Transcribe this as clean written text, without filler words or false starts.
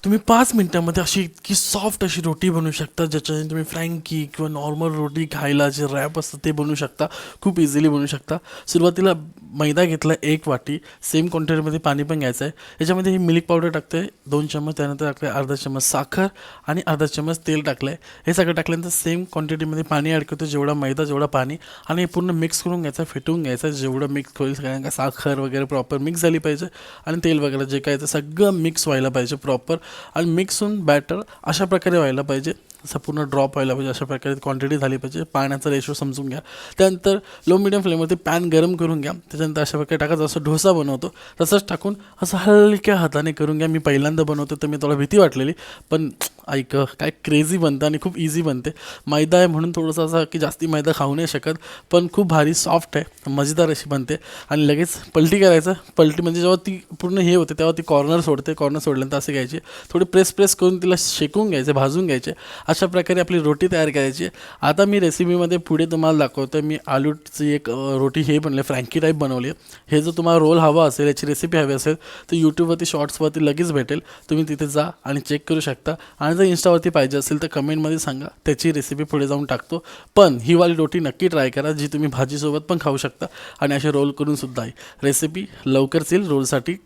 तुम्ही 5 मिनिटामध्ये अशी इतकी सॉफ्ट अशी रोटी बनवू शकता, ज्याच्याने तुम्ही फ्रँकी किंवा नॉर्मल रोटी खायला जे रॅप असतं ते बनवू शकता. खूप इझिली बनवू शकता. सुरुवातीला मैदा घेतला 1 वाटी, सेम क्वांटिटीमध्ये पाणी पण घ्यायचं आहे. याच्यामध्ये ही मिल्क पावडर टाकते 2 चम्मच, त्यानंतर टाकले अर्धा चम्मच साखर आणि अर्धा चम्मच तेल टाकलं आहे. हे सगळं टाकल्यानंतर सेम क्वांटिटीमध्ये पाणी ॲड करतो, जेवढा मैदा जेवढा पाणी, आणि हे पूर्ण मिक्स करून घ्यायचं, फेटून घ्यायचं. जेवढं मिक्स होईल सगळ्यांना, साखर वगैरे प्रॉपर मिक्स झाली पाहिजे आणि तेल वगैरे जे काय ते सगळं मिक्स व्हायला पाहिजे प्रॉपर. आणि मिक्स होऊन बॅटर अशा प्रकारे व्हायला पाहिजे, असं पूर्ण ड्रॉप व्हायला पाहिजे. अशा प्रकारे क्वांटिटी झाली पाहिजे. पाण्याचा रेशो समजून घ्या. त्यानंतर लो मिडियम फ्लेमवरती पॅन गरम करून घ्या. त्याच्यानंतर अशा प्रकारे टाका, जसं डोसा बनवतो तसंच टाकून असं हलक्या हाताने करून घ्या. मी पहिल्यांदा बनवतो तर मी थोडा भीती वाटलेली, पण ऐक काय क्रेझी बनतं आणि खूप इझी बनते. मैदा आहे म्हणून थोडंसं असं की जास्ती मैदा खाऊ नाही शकत, पण खूप भारी सॉफ्ट आहे, मजेदार अशी बनते. आणि लगेच पलटी करायचं. पलटी म्हणजे जेव्हा ती पूर्ण हे होते तेव्हा ती कॉर्नर सोडते. कॉर्नर सोडल्यानंतर असे घ्यायचे, थोडी प्रेस करून तिला शेकून घ्यायचे, भाजून घ्यायचे. अशा प्रकारे आपली रोटी तयार करायची. आता मी रेसिपीमध्ये पुढे तुम्हाला दाखवतो. मी आलूची एक रोटी हे बनले फ्रँकी टाईप बनवली आहे. हे जर तुम्हाला रोल हवा असेल, याची रेसिपी हवी असेल तर यूट्यूबवरती शॉर्ट्सवरती लगेच भेटेल. तुम्ही तिथे जा आणि चेक करू शकता. आणि जर इंस्टावरती पाहिजे असेल तर कमेंटमध्ये सांगा, त्याची रेसिपी पुढे जाऊन टाकतो. पण ही वाली रोटी नक्की ट्राय करा, जी तुम्ही भाजीसोबत पण खाऊ शकता आणि असे रोल करून सुद्धा आहे. रेसिपी लवकरच येईल रोलसाठी.